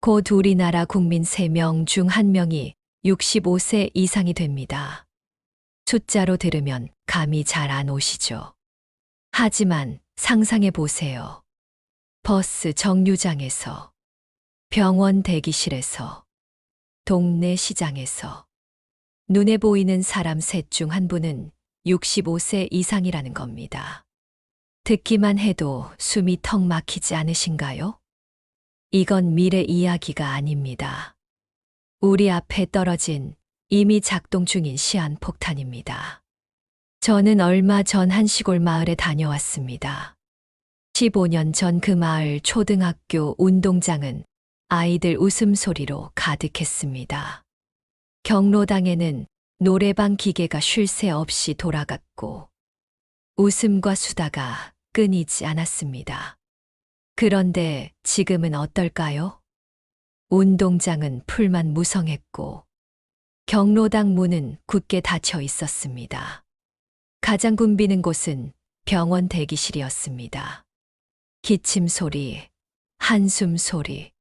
곧 우리나라 국민 3명 중 1명이 65세 이상이 됩니다. 숫자로 들으면 감이 잘 안 오시죠. 하지만 상상해 보세요. 버스 정류장에서, 병원 대기실에서, 동네 시장에서 눈에 보이는 사람 셋 중 한 분은 65세 이상이라는 겁니다. 듣기만 해도 숨이 턱 막히지 않으신가요? 이건 미래 이야기가 아닙니다. 우리 앞에 떨어진 이미 작동 중인 시한폭탄입니다. 저는 얼마 전 한 시골 마을에 다녀왔습니다. 15년 전 그 마을 초등학교 운동장은 아이들 웃음소리로 가득했습니다. 경로당에는 노래방 기계가 쉴 새 없이 돌아갔고 웃음과 수다가 끊이지 않았습니다. 그런데 지금은 어떨까요? 운동장은 풀만 무성했고 경로당 문은 굳게 닫혀 있었습니다. 가장 붐비는 곳은 병원 대기실이었습니다. 기침 소리, 한숨 소리,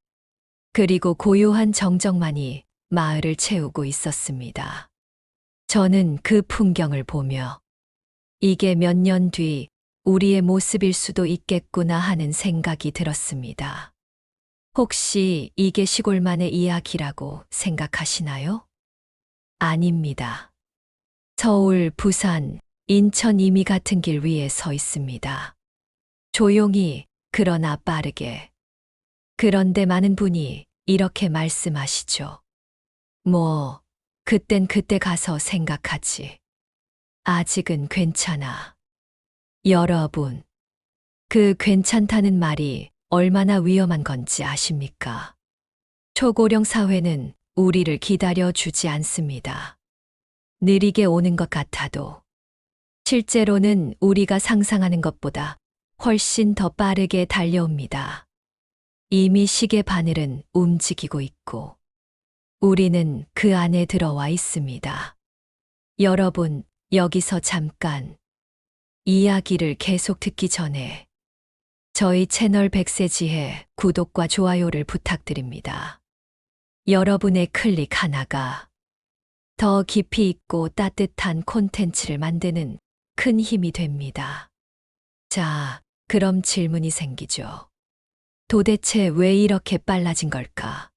그리고 고요한 정적만이 마을을 채우고 있었습니다. 저는 그 풍경을 보며 이게 몇 년 뒤 우리의 모습일 수도 있겠구나 하는 생각이 들었습니다. 혹시 이게 시골만의 이야기라고 생각하시나요? 아닙니다. 서울, 부산, 인천 이미 같은 길 위에 서 있습니다. 조용히, 그러나 빠르게. 그런데 많은 분이 이렇게 말씀하시죠. 그땐 그때 가서 생각하지. 아직은 괜찮아. 여러분, 그 괜찮다는 말이 얼마나 위험한 건지 아십니까? 초고령 사회는 우리를 기다려 주지 않습니다. 느리게 오는 것 같아도 실제로는 우리가 상상하는 것보다 훨씬 더 빠르게 달려옵니다. 이미 시계 바늘은 움직이고 있고 우리는 그 안에 들어와 있습니다. 여러분, 여기서 잠깐 이야기를 계속 듣기 전에 저희 채널 백세지혜 구독과 좋아요를 부탁드립니다. 여러분의 클릭 하나가 더 깊이 있고 따뜻한 콘텐츠를 만드는 큰 힘이 됩니다. 자, 그럼 질문이 생기죠. 도대체 왜 이렇게 빨라진 걸까?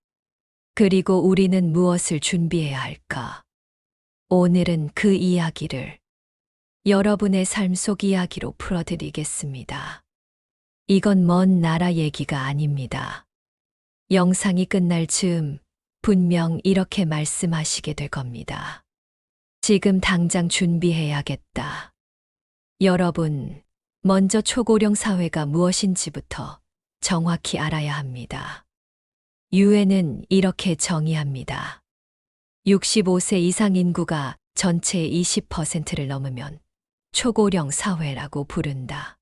그리고 우리는 무엇을 준비해야 할까? 오늘은 그 이야기를 여러분의 삶 속 이야기로 풀어드리겠습니다. 이건 먼 나라 얘기가 아닙니다. 영상이 끝날 즈음 분명 이렇게 말씀하시게 될 겁니다. 지금 당장 준비해야겠다. 여러분, 먼저 초고령 사회가 무엇인지부터 정확히 알아야 합니다. 유엔은 이렇게 정의합니다. 65세 이상 인구가 전체의 20%를 넘으면 초고령 사회라고 부른다.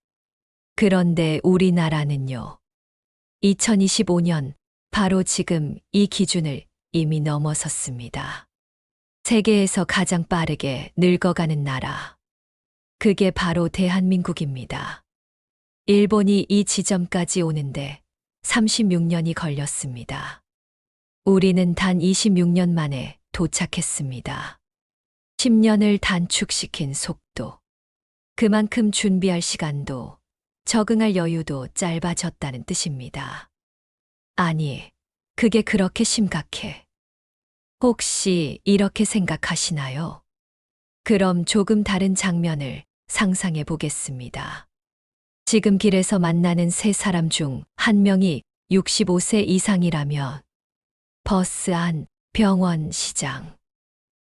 그런데 우리나라는요. 2025년 바로 지금 이 기준을 이미 넘어섰습니다. 세계에서 가장 빠르게 늙어가는 나라. 그게 바로 대한민국입니다. 일본이 이 지점까지 오는데 36년이 걸렸습니다. 우리는 단 26년 만에 도착했습니다. 10년을 단축시킨 속도. 그만큼 준비할 시간도 적응할 여유도 짧아졌다는 뜻입니다. 아니, 그게 그렇게 심각해. 혹시 이렇게 생각하시나요? 그럼 조금 다른 장면을 상상해 보겠습니다. 지금 길에서 만나는 세 사람 중 한 명이 65세 이상이라면 버스 안, 병원, 시장.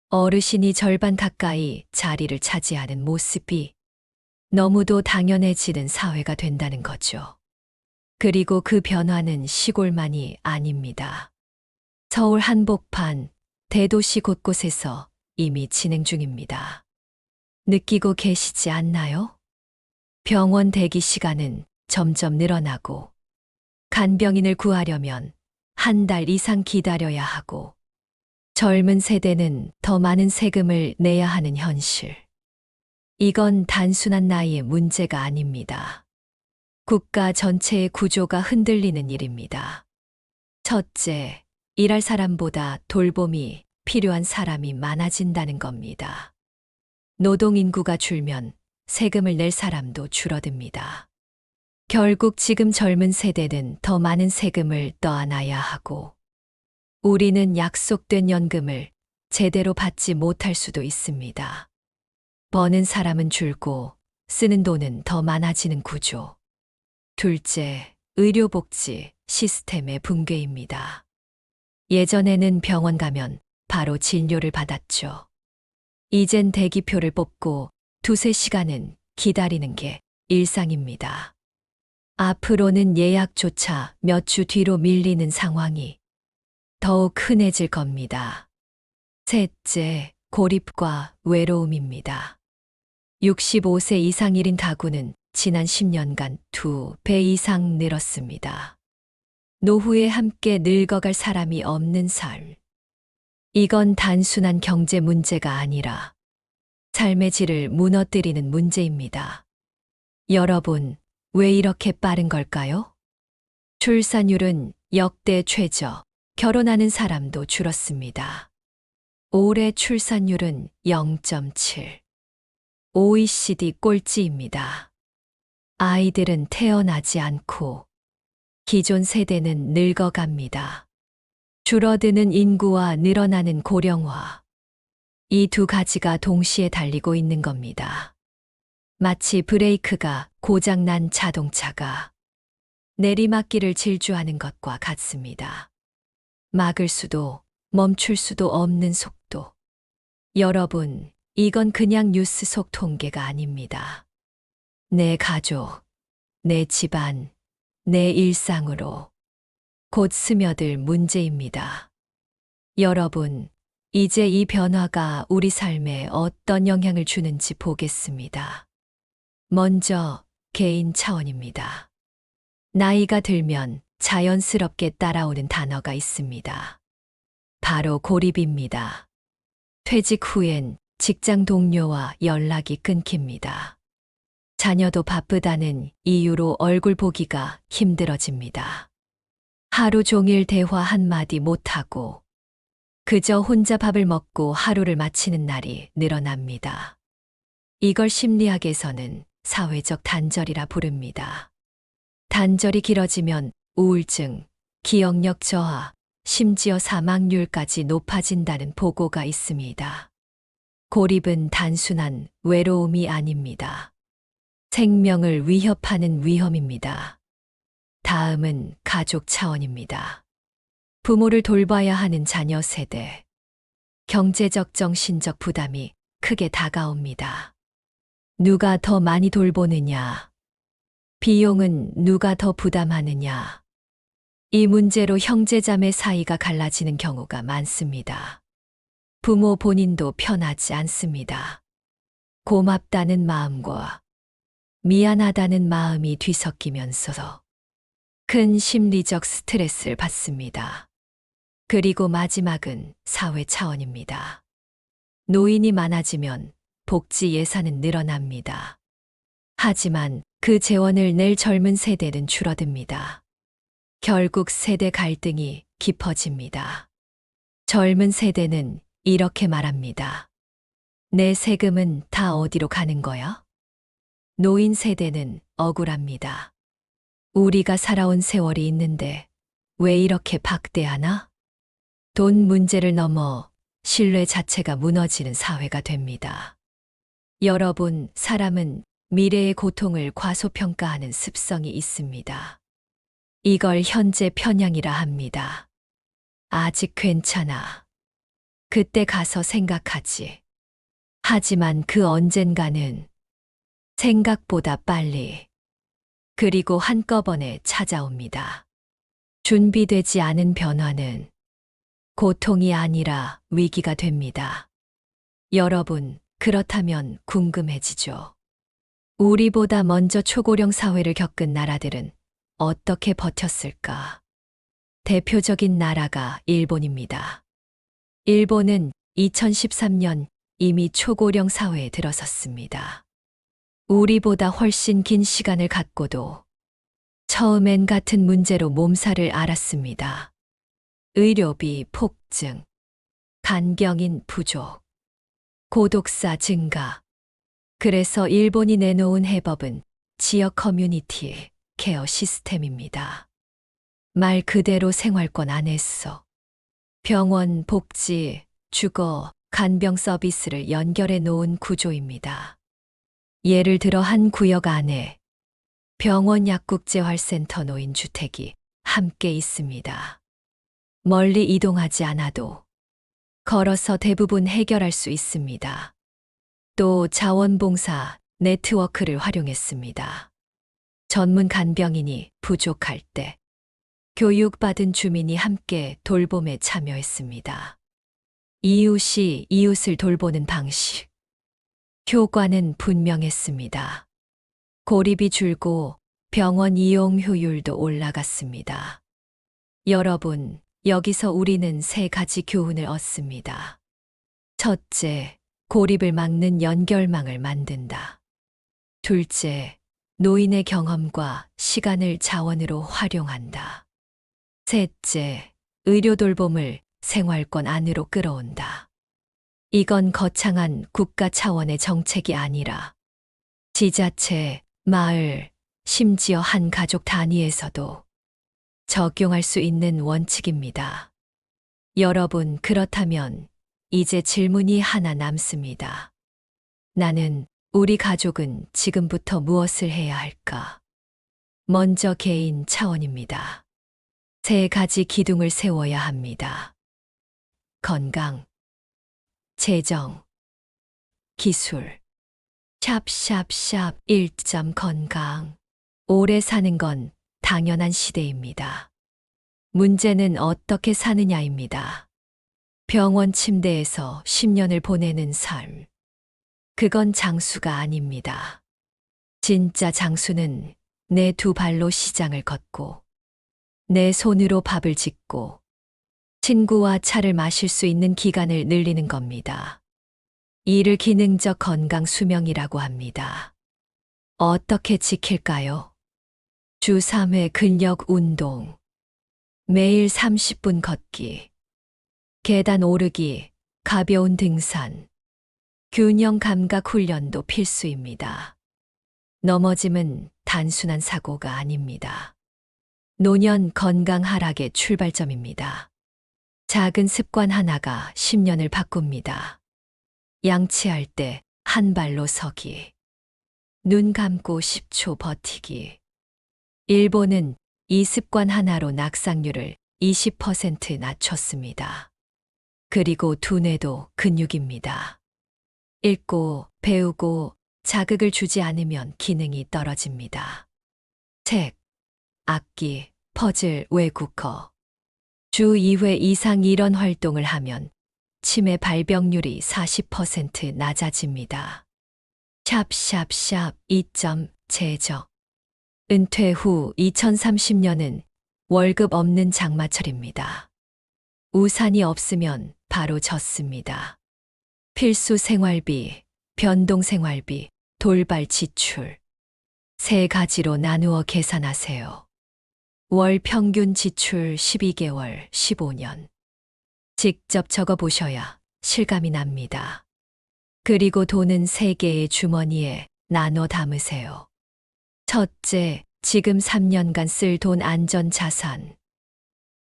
어르신이 절반 가까이 자리를 차지하는 모습이 너무도 당연해지는 사회가 된다는 거죠. 그리고 그 변화는 시골만이 아닙니다. 서울 한복판, 대도시 곳곳에서 이미 진행 중입니다. 느끼고 계시지 않나요? 병원 대기 시간은 점점 늘어나고 간병인을 구하려면 한 달 이상 기다려야 하고 젊은 세대는 더 많은 세금을 내야 하는 현실. 이건 단순한 나이의 문제가 아닙니다. 국가 전체의 구조가 흔들리는 일입니다. 첫째, 일할 사람보다 돌봄이 필요한 사람이 많아진다는 겁니다. 노동 인구가 줄면 세금을 낼 사람도 줄어듭니다. 결국 지금 젊은 세대는 더 많은 세금을 떠안아야 하고, 우리는 약속된 연금을 제대로 받지 못할 수도 있습니다. 버는 사람은 줄고 쓰는 돈은 더 많아지는 구조. 둘째, 의료복지 시스템의 붕괴입니다. 예전에는 병원 가면 바로 진료를 받았죠. 이젠 대기표를 뽑고 두세 시간은 기다리는 게 일상입니다. 앞으로는 예약조차 몇 주 뒤로 밀리는 상황이 더욱 흔해질 겁니다. 셋째, 고립과 외로움입니다. 65세 이상 1인 가구는 지난 10년간 2배 이상 늘었습니다. 노후에 함께 늙어갈 사람이 없는 삶. 이건 단순한 경제 문제가 아니라 삶의 질을 무너뜨리는 문제입니다. 여러분, 왜 이렇게 빠른 걸까요? 출산율은 역대 최저, 결혼하는 사람도 줄었습니다. 올해 출산율은 0.7. OECD 꼴찌입니다. 아이들은 태어나지 않고 기존 세대는 늙어갑니다. 줄어드는 인구와 늘어나는 고령화. 이 두 가지가 동시에 달리고 있는 겁니다. 마치 브레이크가 고장난 자동차가 내리막길을 질주하는 것과 같습니다. 막을 수도 멈출 수도 없는 속도. 여러분, 이건 그냥 뉴스 속 통계가 아닙니다. 내 가족, 내 집안, 내 일상으로 곧 스며들 문제입니다. 여러분, 이제 이 변화가 우리 삶에 어떤 영향을 주는지 보겠습니다. 먼저 개인 차원입니다. 나이가 들면 자연스럽게 따라오는 단어가 있습니다. 바로 고립입니다. 퇴직 후엔 직장 동료와 연락이 끊깁니다. 자녀도 바쁘다는 이유로 얼굴 보기가 힘들어집니다. 하루 종일 대화 한마디 못하고 그저 혼자 밥을 먹고 하루를 마치는 날이 늘어납니다. 이걸 심리학에서는 사회적 단절이라 부릅니다. 단절이 길어지면 우울증, 기억력 저하, 심지어 사망률까지 높아진다는 보고가 있습니다. 고립은 단순한 외로움이 아닙니다. 생명을 위협하는 위험입니다. 다음은 가족 차원입니다. 부모를 돌봐야 하는 자녀 세대. 경제적 정신적 부담이 크게 다가옵니다. 누가 더 많이 돌보느냐? 비용은 누가 더 부담하느냐? 이 문제로 형제자매 사이가 갈라지는 경우가 많습니다. 부모 본인도 편하지 않습니다. 고맙다는 마음과 미안하다는 마음이 뒤섞이면서 큰 심리적 스트레스를 받습니다. 그리고 마지막은 사회 차원입니다. 노인이 많아지면 복지 예산은 늘어납니다. 하지만 그 재원을 낼 젊은 세대는 줄어듭니다. 결국 세대 갈등이 깊어집니다. 젊은 세대는 이렇게 말합니다. 내 세금은 다 어디로 가는 거야? 노인 세대는 억울합니다. 우리가 살아온 세월이 있는데 왜 이렇게 박대하나? 돈 문제를 넘어 신뢰 자체가 무너지는 사회가 됩니다. 여러분, 사람은 미래의 고통을 과소평가하는 습성이 있습니다. 이걸 현재 편향이라 합니다. 아직 괜찮아. 그때 가서 생각하지. 하지만 그 언젠가는 생각보다 빨리, 그리고 한꺼번에 찾아옵니다. 준비되지 않은 변화는 고통이 아니라 위기가 됩니다. 여러분, 그렇다면 궁금해지죠. 우리보다 먼저 초고령 사회를 겪은 나라들은 어떻게 버텼을까? 대표적인 나라가 일본입니다. 일본은 2013년 이미 초고령 사회에 들어섰습니다. 우리보다 훨씬 긴 시간을 갖고도 처음엔 같은 문제로 몸살을 앓았습니다. 의료비 폭증, 간병인 부족, 고독사 증가. 그래서 일본이 내놓은 해법은 지역 커뮤니티 케어 시스템입니다. 말 그대로 생활권 안에서 병원, 복지, 주거, 간병 서비스를 연결해 놓은 구조입니다. 예를 들어 한 구역 안에 병원, 약국, 재활센터, 노인주택이 함께 있습니다. 멀리 이동하지 않아도 걸어서 대부분 해결할 수 있습니다. 또 자원봉사 네트워크를 활용했습니다. 전문 간병인이 부족할 때 교육받은 주민이 함께 돌봄에 참여했습니다. 이웃이 이웃을 돌보는 방식. 효과는 분명했습니다. 고립이 줄고 병원 이용 효율도 올라갔습니다. 여러분, 여기서 우리는 세 가지 교훈을 얻습니다. 첫째, 고립을 막는 연결망을 만든다. 둘째, 노인의 경험과 시간을 자원으로 활용한다. 셋째, 의료 돌봄을 생활권 안으로 끌어온다. 이건 거창한 국가 차원의 정책이 아니라 지자체, 마을, 심지어 한 가족 단위에서도 적용할 수 있는 원칙입니다. 여러분, 그렇다면 이제 질문이 하나 남습니다. 나는, 우리 가족은 지금부터 무엇을 해야 할까? 먼저 개인 차원입니다. 세 가지 기둥을 세워야 합니다. 건강, 재정, 기술. 샵샵샵 1점 건강. 오래 사는 건 당연한 시대입니다. 문제는 어떻게 사느냐입니다. 병원 침대에서 10년을 보내는 삶. 그건 장수가 아닙니다. 진짜 장수는 내 두 발로 시장을 걷고 내 손으로 밥을 짓고 친구와 차를 마실 수 있는 기간을 늘리는 겁니다. 이를 기능적 건강 수명이라고 합니다. 어떻게 지킬까요? 주 3회 근력 운동, 매일 30분 걷기, 계단 오르기, 가벼운 등산, 균형 감각 훈련도 필수입니다. 넘어짐은 단순한 사고가 아닙니다. 노년 건강 하락의 출발점입니다. 작은 습관 하나가 10년을 바꿉니다. 양치할 때 한 발로 서기. 눈 감고 10초 버티기. 일본은 이 습관 하나로 낙상률을 20% 낮췄습니다. 그리고 두뇌도 근육입니다. 읽고, 배우고, 자극을 주지 않으면 기능이 떨어집니다. 책, 악기, 퍼즐, 외국어. 주 2회 이상 이런 활동을 하면 치매 발병률이 40% 낮아집니다. 샵샵샵 2점 재적. 은퇴 후 2030년은 월급 없는 장마철입니다. 우산이 없으면 바로 젖습니다. 필수 생활비, 변동 생활비, 돌발 지출. 세 가지로 나누어 계산하세요. 월 평균 지출 12개월, 15년. 직접 적어 보셔야 실감이 납니다. 그리고 돈은 세 개의 주머니에 나눠 담으세요. 첫째, 지금 3년간 쓸 돈 안전 자산.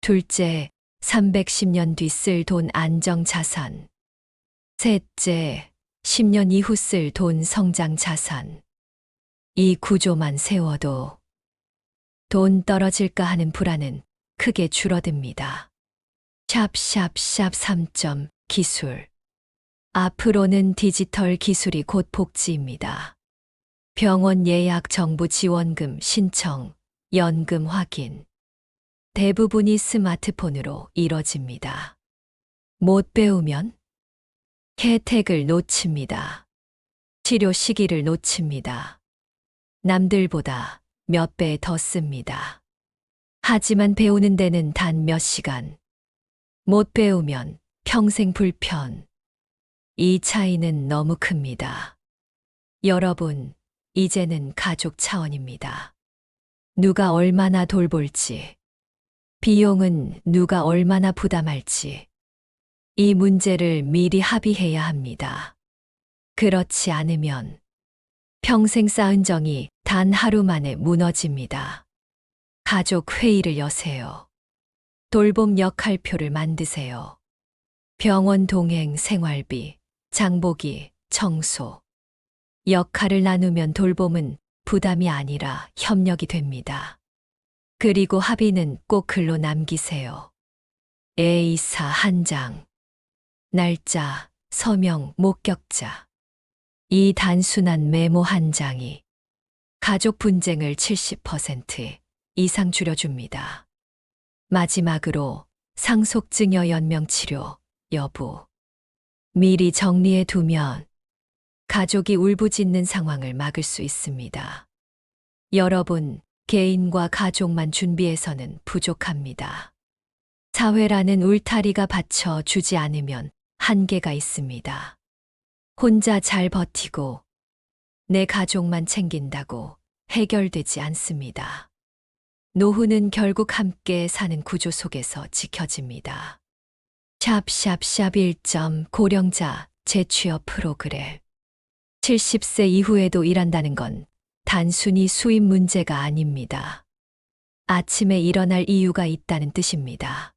둘째, 310년 뒤 쓸 돈 안정 자산. 셋째, 10년 이후 쓸 돈 성장 자산. 이 구조만 세워도 돈 떨어질까 하는 불안은 크게 줄어듭니다. 샵샵샵 3점 기술. 앞으로는 디지털 기술이 곧 복지입니다. 병원 예약 정부 지원금 신청, 연금 확인. 대부분이 스마트폰으로 이뤄집니다. 못 배우면 혜택을 놓칩니다. 치료 시기를 놓칩니다. 남들보다 몇 배 더 씁니다. 하지만 배우는 데는 단 몇 시간. 못 배우면 평생 불편. 이 차이는 너무 큽니다. 여러분, 이제는 가족 차원입니다. 누가 얼마나 돌볼지, 비용은 누가 얼마나 부담할지 이 문제를 미리 합의해야 합니다. 그렇지 않으면 평생 쌓은 정이 단 하루 만에 무너집니다. 가족 회의를 여세요. 돌봄 역할표를 만드세요. 병원 동행 생활비, 장보기, 청소. 역할을 나누면 돌봄은 부담이 아니라 협력이 됩니다. 그리고 합의는 꼭 글로 남기세요. A사 한 장. 날짜, 서명, 목격자. 이 단순한 메모 한 장이 가족 분쟁을 70% 이상 줄여줍니다. 마지막으로 상속증여 연명치료 여부. 미리 정리해 두면 가족이 울부짖는 상황을 막을 수 있습니다. 여러분, 개인과 가족만 준비해서는 부족합니다. 사회라는 울타리가 받쳐주지 않으면 한계가 있습니다. 혼자 잘 버티고 내 가족만 챙긴다고 해결되지 않습니다. 노후는 결국 함께 사는 구조 속에서 지켜집니다. 샵샵샵 1점 고령자 재취업 프로그램. 70세 이후에도 일한다는 건 단순히 수입 문제가 아닙니다. 아침에 일어날 이유가 있다는 뜻입니다.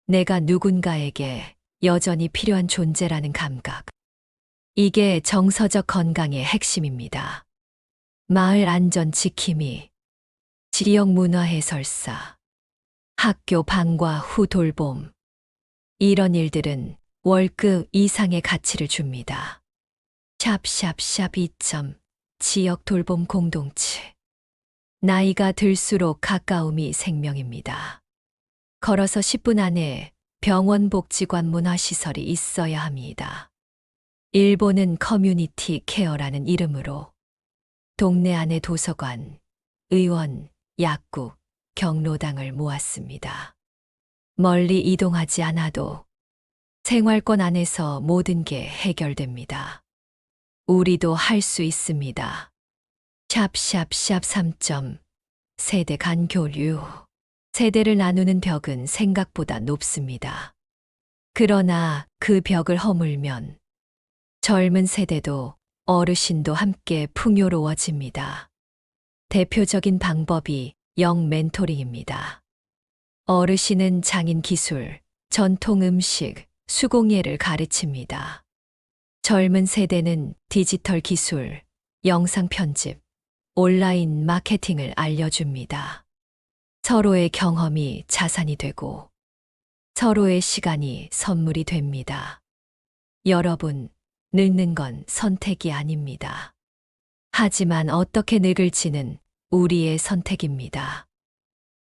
내가 누군가에게 여전히 필요한 존재라는 감각. 이게 정서적 건강의 핵심입니다. 마을 안전 지킴이, 지역 문화 해설사, 학교 방과 후 돌봄. 이런 일들은 월급 이상의 가치를 줍니다. 샵샵샵 2점 지역 돌봄 공동체. 나이가 들수록 가까움이 생명입니다. 걸어서 10분 안에 병원 복지관 문화시설이 있어야 합니다. 일본은 커뮤니티 케어라는 이름으로 동네 안에 도서관, 의원, 약국, 경로당을 모았습니다. 멀리 이동하지 않아도 생활권 안에서 모든 게 해결됩니다. 우리도 할 수 있습니다. 샵샵샵 3점 세대 간 교류. 세대를 나누는 벽은 생각보다 높습니다. 그러나 그 벽을 허물면 젊은 세대도 어르신도 함께 풍요로워집니다. 대표적인 방법이 영 멘토링입니다. 어르신은 장인 기술, 전통 음식, 수공예를 가르칩니다. 젊은 세대는 디지털 기술, 영상 편집, 온라인 마케팅을 알려줍니다. 서로의 경험이 자산이 되고 서로의 시간이 선물이 됩니다. 여러분, 늙는 건 선택이 아닙니다. 하지만 어떻게 늙을지는 우리의 선택입니다.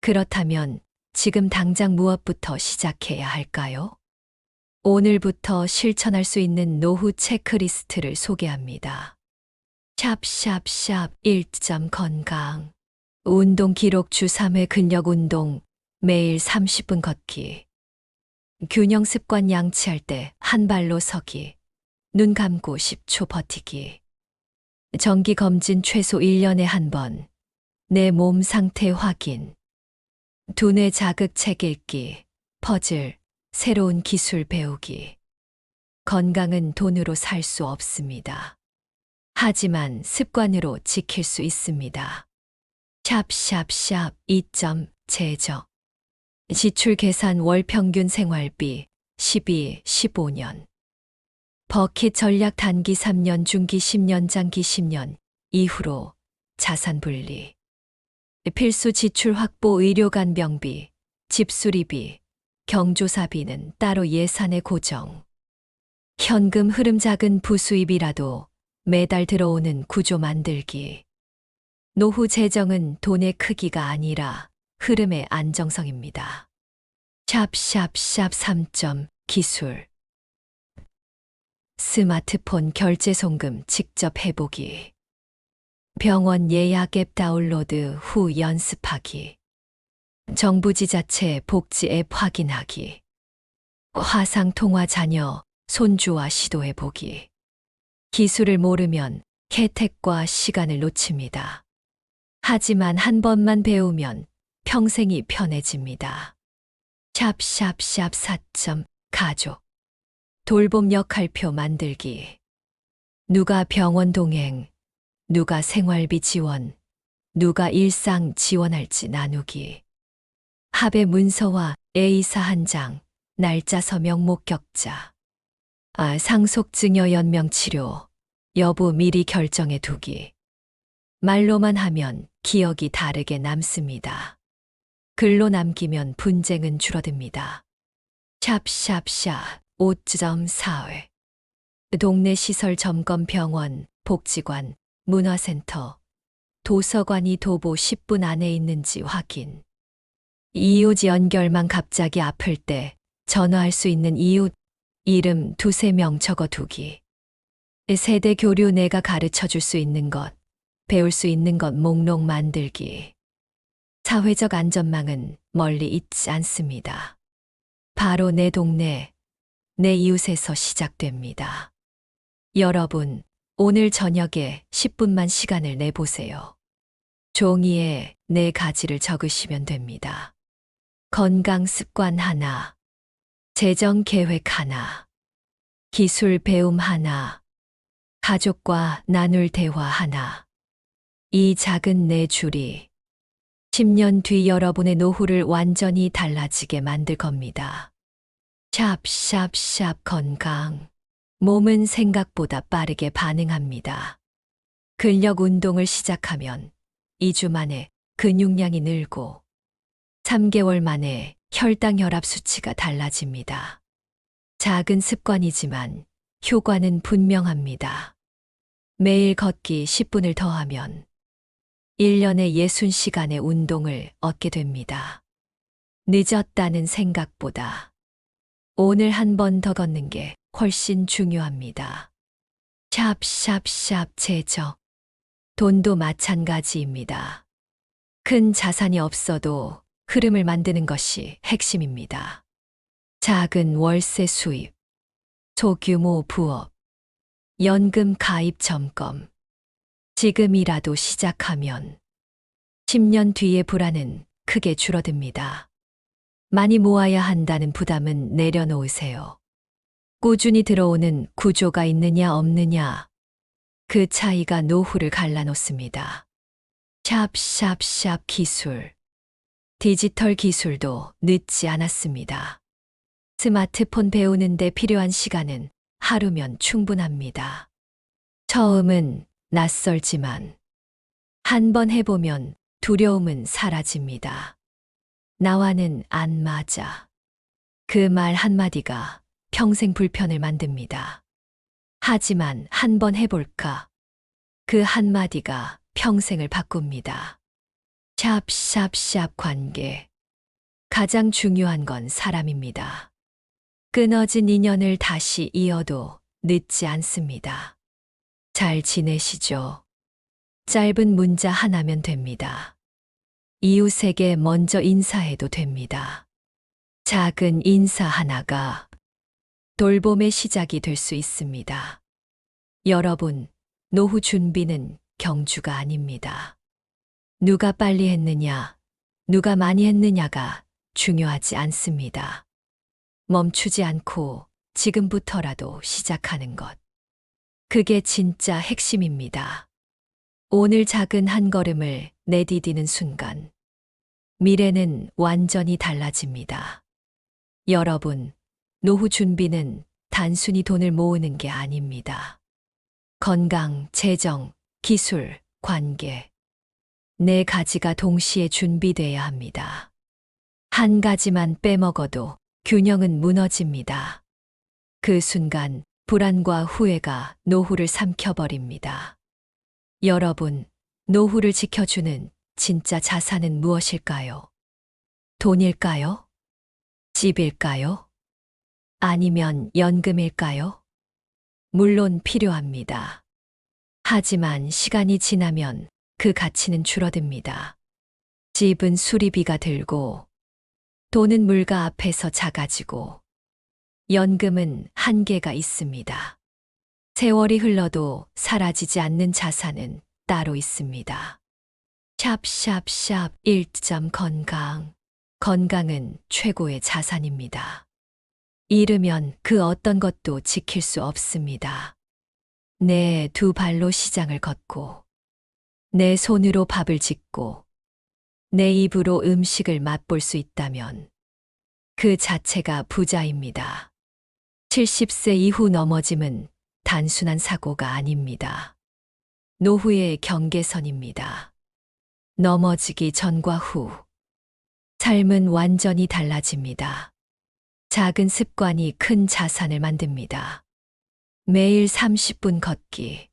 그렇다면 지금 당장 무엇부터 시작해야 할까요? 오늘부터 실천할 수 있는 노후 체크리스트를 소개합니다. 샵샵샵 1점 건강. 운동 기록 주 3회 근력 운동, 매일 30분 걷기. 균형 습관 양치할 때 한 발로 서기. 눈 감고 10초 버티기. 정기 검진 최소 1년에 한 번. 내 몸 상태 확인. 두뇌 자극 책 읽기. 퍼즐. 새로운 기술 배우기. 건강은 돈으로 살 수 없습니다. 하지만 습관으로 지킬 수 있습니다. 샵샵샵 2점 재정. 지출 계산 월 평균 생활비 12, 15년. 버킷 전략 단기 3년, 중기 10년, 장기 10년 이후로 자산 분리. 필수 지출 확보 의료 간병비, 집 수리비, 경조사비는 따로 예산에 고정. 현금 흐름 작은 부수입이라도 매달 들어오는 구조 만들기. 노후 재정은 돈의 크기가 아니라 흐름의 안정성입니다. 샵샵샵 3점 기술. 스마트폰 결제 송금 직접 해보기. 병원 예약 앱 다운로드 후 연습하기. 정부 지자체 복지 앱 확인하기. 화상 통화 자녀, 손주와 시도해보기. 기술을 모르면 혜택과 시간을 놓칩니다. 하지만 한 번만 배우면 평생이 편해집니다. 샵샵샵 4점 가족. 돌봄 역할표 만들기. 누가 병원 동행, 누가 생활비 지원, 누가 일상 지원할지 나누기. 합의 문서와 A사 한 장, 날짜 서명 목격자. 상속증여 연명 치료, 여부 미리 결정해 두기. 말로만 하면 기억이 다르게 남습니다. 글로 남기면 분쟁은 줄어듭니다. 샵샵샵 5.4회. 동네 시설 점검 병원, 복지관, 문화센터, 도서관이 도보 10분 안에 있는지 확인. 이웃 연결만 갑자기 아플 때 전화할 수 있는 이웃 이름 2~3명 적어두기. 세대 교류 내가 가르쳐 줄 수 있는 것, 배울 수 있는 것 목록 만들기. 사회적 안전망은 멀리 있지 않습니다. 바로 내 동네, 내 이웃에서 시작됩니다. 여러분, 오늘 저녁에 10분만 시간을 내보세요. 종이에 4가지를 적으시면 됩니다. 건강 습관 하나, 재정 계획 하나, 기술 배움 하나, 가족과 나눌 대화 하나. 이 작은 4줄이 10년 뒤 여러분의 노후를 완전히 달라지게 만들 겁니다. 샵샵샵 건강. 몸은 생각보다 빠르게 반응합니다. 근력 운동을 시작하면 2주 만에 근육량이 늘고 3개월 만에 혈당 혈압 수치가 달라집니다. 작은 습관이지만 효과는 분명합니다. 매일 걷기 10분을 더하면 1년에 60시간의 운동을 얻게 됩니다. 늦었다는 생각보다 오늘 한 번 더 걷는 게 훨씬 중요합니다. 샵샵샵 재정. 돈도 마찬가지입니다. 큰 자산이 없어도 흐름을 만드는 것이 핵심입니다. 작은 월세 수입, 소규모 부업, 연금 가입 점검. 지금이라도 시작하면 10년 뒤의 불안은 크게 줄어듭니다. 많이 모아야 한다는 부담은 내려놓으세요. 꾸준히 들어오는 구조가 있느냐 없느냐, 그 차이가 노후를 갈라놓습니다. 샵샵샵 기술. 디지털 기술도 늦지 않았습니다. 스마트폰 배우는데 필요한 시간은 하루면 충분합니다. 처음은 낯설지만 한 번 해보면 두려움은 사라집니다. 나와는 안 맞아. 그 말 한마디가 평생 불편을 만듭니다. 하지만 한 번 해볼까? 그 한마디가 평생을 바꿉니다. 샵샵샵 관계. 가장 중요한 건 사람입니다. 끊어진 인연을 다시 이어도 늦지 않습니다. 잘 지내시죠? 짧은 문자 하나면 됩니다. 이웃에게 먼저 인사해도 됩니다. 작은 인사 하나가 돌봄의 시작이 될 수 있습니다. 여러분, 노후 준비는 경주가 아닙니다. 누가 빨리 했느냐, 누가 많이 했느냐가 중요하지 않습니다. 멈추지 않고 지금부터라도 시작하는 것. 그게 진짜 핵심입니다. 오늘 작은 한 걸음을 내디디는 순간, 미래는 완전히 달라집니다. 여러분, 노후 준비는 단순히 돈을 모으는 게 아닙니다. 건강, 재정, 기술, 관계. 4가지가 동시에 준비돼야 합니다. 한 가지만 빼먹어도 균형은 무너집니다. 그 순간 불안과 후회가 노후를 삼켜버립니다. 여러분, 노후를 지켜주는 진짜 자산은 무엇일까요? 돈일까요? 집일까요? 아니면 연금일까요? 물론 필요합니다. 하지만 시간이 지나면 그 가치는 줄어듭니다. 집은 수리비가 들고, 돈은 물가 앞에서 작아지고, 연금은 한계가 있습니다. 세월이 흘러도 사라지지 않는 자산은 따로 있습니다. 샵샵샵 1점 건강. 건강은 최고의 자산입니다. 잃으면 그 어떤 것도 지킬 수 없습니다. 내 두 발로 시장을 걷고, 내 손으로 밥을 짓고, 내 입으로 음식을 맛볼 수 있다면 그 자체가 부자입니다. 70세 이후 넘어짐은 단순한 사고가 아닙니다. 노후의 경계선입니다. 넘어지기 전과 후, 삶은 완전히 달라집니다. 작은 습관이 큰 자산을 만듭니다. 매일 30분 걷기,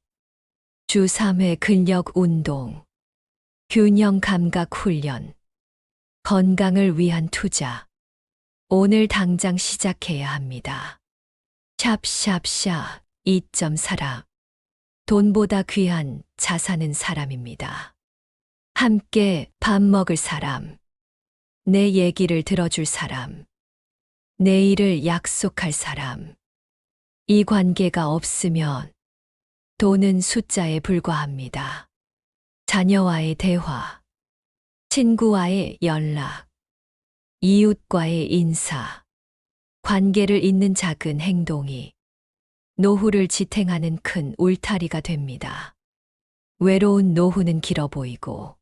주 3회 근력 운동, 균형 감각 훈련, 건강을 위한 투자. 오늘 당장 시작해야 합니다. 샵샵샵 2.4라. 돈보다 귀한 자산은 사람입니다. 함께 밥 먹을 사람, 내 얘기를 들어줄 사람, 내일을 약속할 사람. 이 관계가 없으면 돈은 숫자에 불과합니다. 자녀와의 대화, 친구와의 연락, 이웃과의 인사, 관계를 잇는 작은 행동이 노후를 지탱하는 큰 울타리가 됩니다. 외로운 노후는 길어 보이고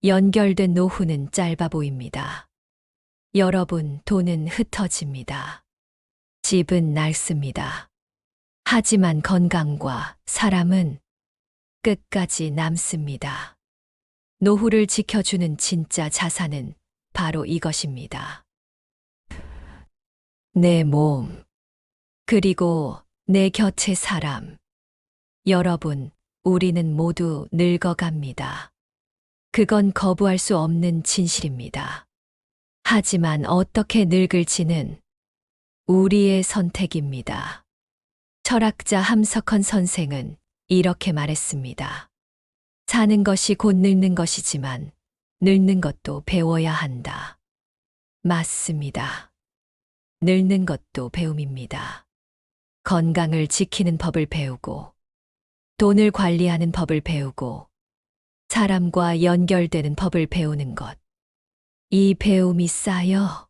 연결된 노후는 짧아 보입니다. 여러분, 돈은 흩어집니다. 집은 낡습니다. 하지만 건강과 사람은 끝까지 남습니다. 노후를 지켜주는 진짜 자산은 바로 이것입니다. 내 몸, 그리고 내 곁의 사람. 여러분, 우리는 모두 늙어갑니다. 그건 거부할 수 없는 진실입니다. 하지만 어떻게 늙을지는 우리의 선택입니다. 철학자 함석헌 선생은 이렇게 말했습니다. 사는 것이 곧 늙는 것이지만 늙는 것도 배워야 한다. 맞습니다. 늙는 것도 배움입니다. 건강을 지키는 법을 배우고, 돈을 관리하는 법을 배우고, 사람과 연결되는 법을 배우는 것. 이 배움이 쌓여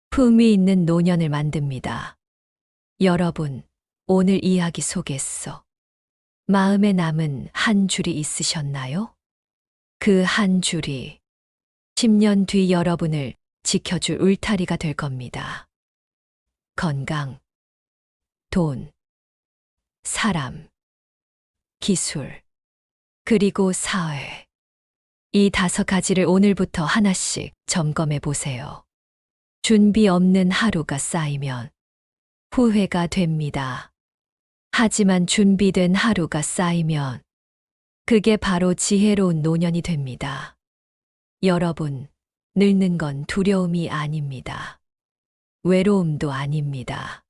품위 있는 노년을 만듭니다. 여러분, 오늘 이야기 속에서 마음에 남은 한 줄이 있으셨나요? 그 한 줄이 10년 뒤 여러분을 지켜줄 울타리가 될 겁니다. 건강, 돈, 사람, 기술, 그리고 사회. 이 5가지를 오늘부터 하나씩 점검해 보세요. 준비 없는 하루가 쌓이면 후회가 됩니다. 하지만 준비된 하루가 쌓이면 그게 바로 지혜로운 노년이 됩니다. 여러분, 늙는 건 두려움이 아닙니다. 외로움도 아닙니다.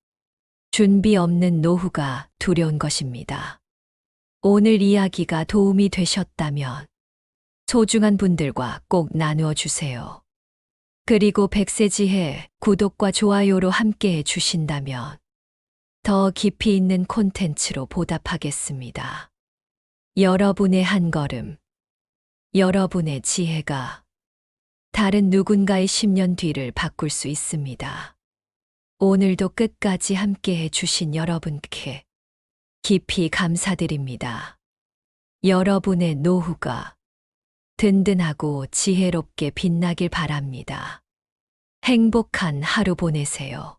준비 없는 노후가 두려운 것입니다. 오늘 이야기가 도움이 되셨다면 소중한 분들과 꼭 나누어 주세요. 그리고 백세지혜 구독과 좋아요로 함께해 주신다면 더 깊이 있는 콘텐츠로 보답하겠습니다. 여러분의 한 걸음, 여러분의 지혜가 다른 누군가의 10년 뒤를 바꿀 수 있습니다. 오늘도 끝까지 함께해 주신 여러분께 깊이 감사드립니다. 여러분의 노후가 든든하고 지혜롭게 빛나길 바랍니다. 행복한 하루 보내세요.